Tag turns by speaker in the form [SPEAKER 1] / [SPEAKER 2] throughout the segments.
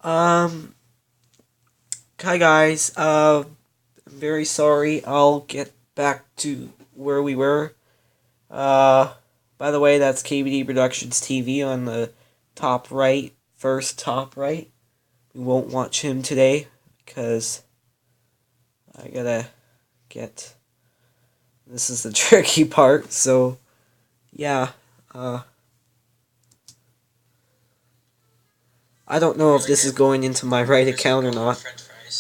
[SPEAKER 1] Um, Hi guys. I'm very sorry. I'll get back to where we were. Uh, by the way, that's KBD Productions TV on the top right, first top right. We won't watch him today because I gotta get. This is the tricky part. So, yeah. Uh, I don't know if this is going into my right account or not,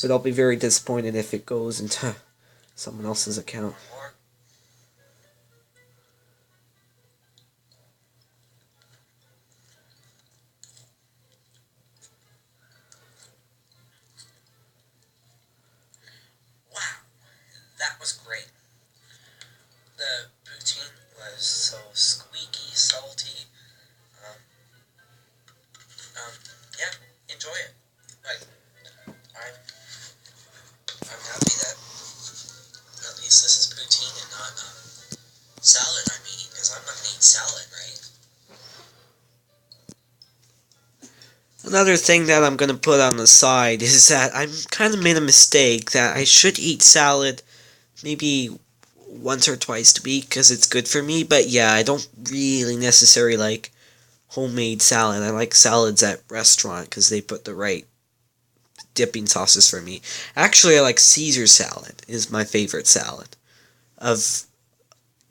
[SPEAKER 1] but I'll be very disappointed if it goes into someone else's account.
[SPEAKER 2] Wow, that was great. The poutine was so squeaky, salty. Um, yeah, enjoy it. Like, I'm happy that at least this is poutine and not salad I'm eating, because I'm not gonna eat salad, right?
[SPEAKER 1] Another thing that I'm gonna put on the side is that I'm kind of made a mistake that I should eat salad maybe once or twice a week because it's good for me. But yeah, I don't really necessarily like homemade salad. I like salads at restaurant because they put the right dipping sauces for me. Actually, I like Caesar salad is my favorite salad of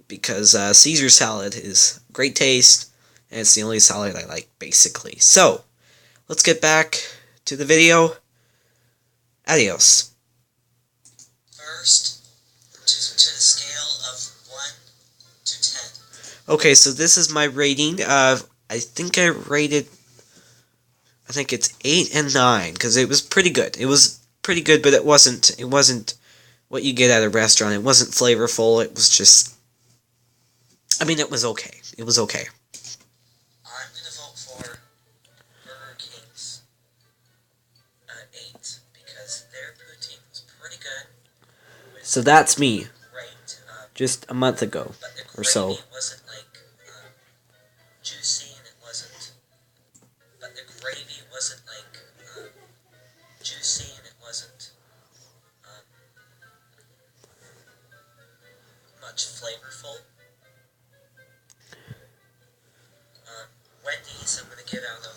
[SPEAKER 1] because Caesar salad is great taste and it's the only salad I like basically. So let's get back to the video. Adios.
[SPEAKER 2] First, to the scale of 1 to 10.
[SPEAKER 1] Okay, so this is my rating. I think I think it's 8 and 9 because it was pretty good. It was pretty good, but it wasn't what you get at a restaurant. It wasn't flavorful. It was just, I mean, it was okay. It was okay.
[SPEAKER 2] I'm gonna vote for Burger King's 8, because their poutine was pretty good.
[SPEAKER 1] So that's me,
[SPEAKER 2] Great,
[SPEAKER 1] just a month ago
[SPEAKER 2] but the
[SPEAKER 1] or
[SPEAKER 2] gravy
[SPEAKER 1] so.
[SPEAKER 2] wasn't like juicy, and it wasn't. But the gravy wasn't like juicy, and it wasn't um, much flavorful. Wendy's, I'm gonna give out a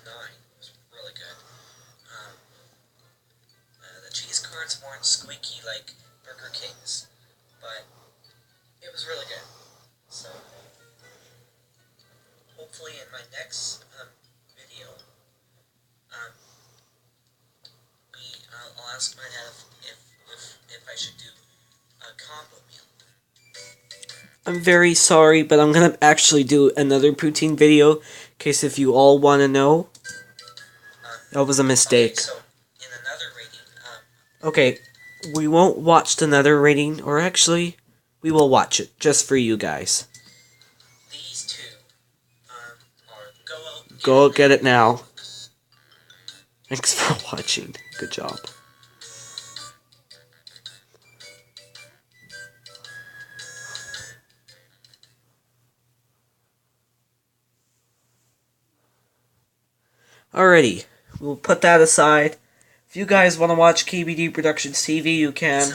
[SPEAKER 2] 9. It was really good. Um, the cheese curds weren't squeaky like Burger King's, but it was really good. So hopefully in my next video, um, I'll ask my dad if I should do a combo meal.
[SPEAKER 1] I'm very sorry, but I'm gonna actually do another poutine video, in case if you all want to know. That was a mistake.
[SPEAKER 2] Okay, so in another rating,
[SPEAKER 1] Okay, we won't watch another rating, or actually, we will watch it, just for you guys.
[SPEAKER 2] these two are
[SPEAKER 1] Go get it now. Thanks for watching. Good job. Alrighty, we'll put that aside. If you guys want to watch KBD Productions TV, you can.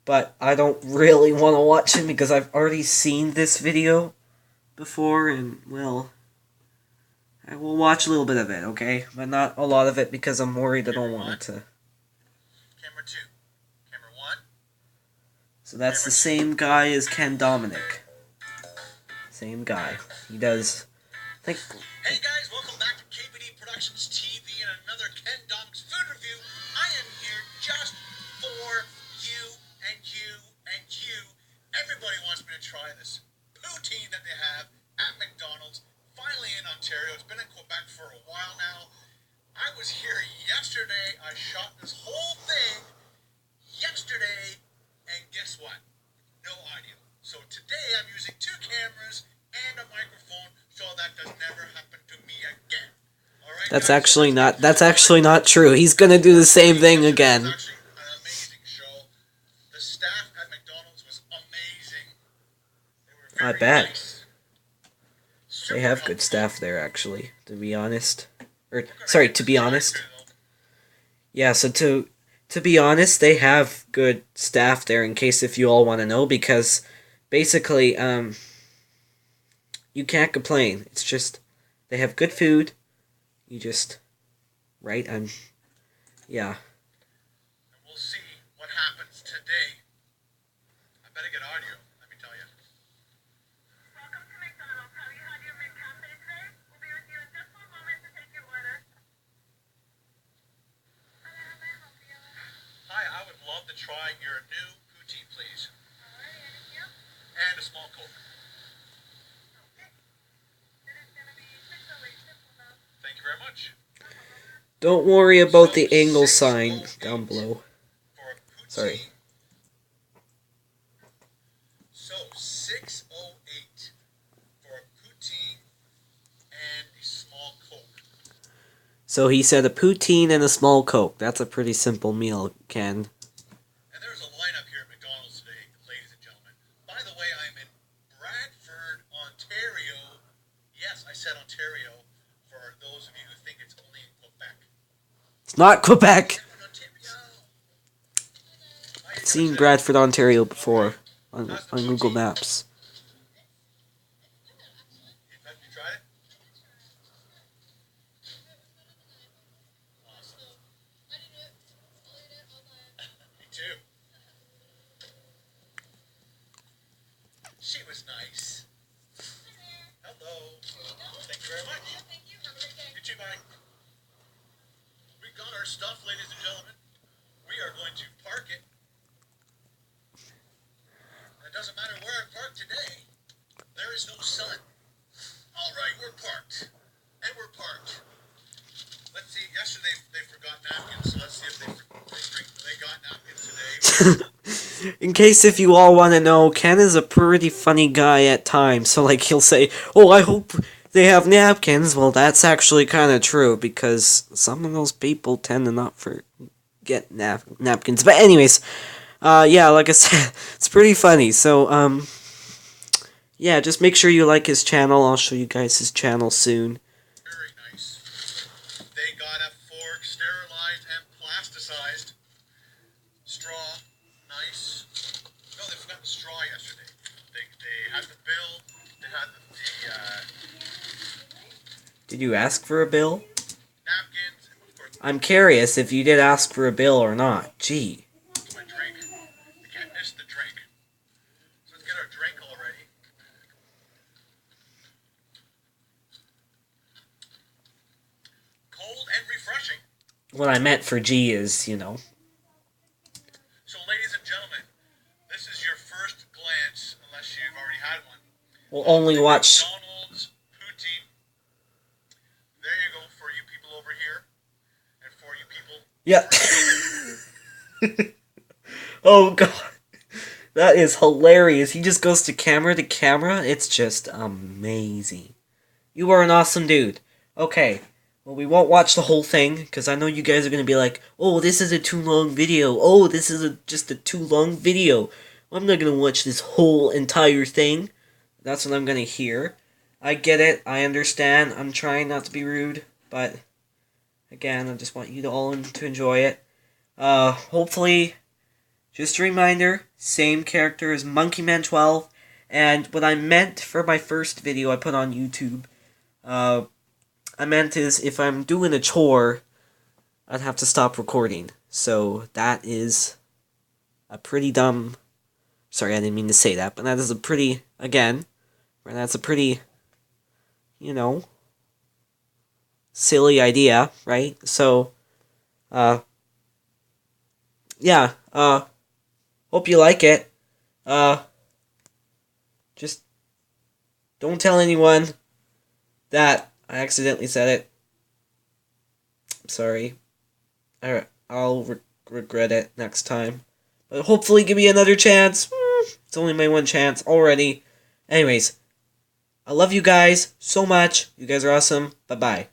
[SPEAKER 1] But I don't really want to watch it because I've already seen this video before, and, well, I will watch a little bit of it, okay? But not a lot of it because I'm worried I don't want it to.
[SPEAKER 2] Camera 2. Camera 1.
[SPEAKER 1] So that's the same guy as Ken Dominic. Same guy. He does.
[SPEAKER 2] Hey guys, welcome back to KBD Productions TV and another Ken Dom's food review. I am here just for you and you and you. Everybody wants me to try this poutine that they have at McDonald's. Finally in Ontario. It's been in Quebec for a while now. I was here yesterday. I shot this whole thing yesterday, and guess what? No audio. So today I'm using 2 cameras and a microphone, so that does never happen to me again. All right,
[SPEAKER 1] That's actually not true. He's gonna do the same thing again.
[SPEAKER 2] It was actually an amazing show. The staff at McDonald's was amazing. They were very
[SPEAKER 1] I bet.
[SPEAKER 2] nice.
[SPEAKER 1] They have good staff there, actually, to be honest. Or, sorry, to be honest. Yeah, so to be honest, they have good staff there in case if you all want to know, because basically, you can't complain. It's just, they have good food. You just, right? Yeah.
[SPEAKER 2] And we'll see what happens today. I better get audio, let me tell you. Welcome to McDonald's. Have you had your McCafe today? We'll be with you in just one moment to take your order. Hi, I would love to try your new poutine, please. Alright, anything else? And a small Coke. Okay. It is going to be 608 simple now. Thank you very much.
[SPEAKER 1] Don't worry about the angle sign down below. Sorry.
[SPEAKER 2] So 608 for a poutine and a small Coke.
[SPEAKER 1] So he said a poutine and a small Coke. That's a pretty simple meal, Ken.
[SPEAKER 2] And there's a lineup here at McDonald's today, ladies and gentlemen. By the way, I'm in Bradford, Ontario. Yes, I said Ontario for those of you who think it's only in Quebec.
[SPEAKER 1] It's not Quebec.
[SPEAKER 2] Ontario.
[SPEAKER 1] I've seen Bradford, Ontario before on Google Maps.
[SPEAKER 2] Have you tried it? Awesome. Me too. She was nice. Hello. Thank you very much. You too, bye. We got our stuff, ladies and gentlemen. We are going to park it. It doesn't matter where I park today. There is no sun. All right, we're parked. And we're parked. Let's see. Yesterday they forgot napkins, so let's see if they got napkins today.
[SPEAKER 1] In case if you all want to know, Ken is a pretty funny guy at times. So like he'll say, "Oh, I hope they have napkins." Well, that's actually kind of true because some of those people tend to not forget napkins. But anyways, yeah, like I said, it's pretty funny. So yeah, just make sure you like his channel. I'll show you guys his channel soon.
[SPEAKER 2] Very nice. They got a fork, sterilized and plasticized. Straw, nice. No, they forgot the straw yesterday. They had the bill. They had the
[SPEAKER 1] Did you ask for a bill?
[SPEAKER 2] napkins. And of course,
[SPEAKER 1] I'm curious if you did ask for a bill or not. Gee.
[SPEAKER 2] my drink. We can't miss the drink. So let's get our drink already. Cold and refreshing.
[SPEAKER 1] What I meant for G is, you know.
[SPEAKER 2] So, ladies and gentlemen, this is your first glance, unless you've already had one.
[SPEAKER 1] We'll only watch.
[SPEAKER 2] McDonald's poutine. There you go for you people over here, and for you people.
[SPEAKER 1] Yeah. Oh god. That is hilarious. He just goes to camera. It's just amazing. You are an awesome dude. Okay. Well, we won't watch the whole thing, because I know you guys are going to be like, "Oh, this is a too long video. Oh, this is just a too long video. I'm not going to watch this whole entire thing." That's what I'm going to hear. I get it. I understand. I'm trying not to be rude, but again, I just want you to all to enjoy it. Hopefully, just a reminder, same character as Monkeyman12, and what I meant for my first video I put on YouTube, I meant is if I'm doing a chore, I'd have to stop recording. So that is a pretty dumb... Sorry, I didn't mean to say that, but that is a pretty, again, that's a pretty, you know, silly idea, right? So, yeah, hope you like it. Just don't tell anyone that I accidentally said it. I'm sorry. I'll regret it next time. But hopefully give me another chance. It's only my one chance already. Anyways, I love you guys so much. You guys are awesome. Bye-bye.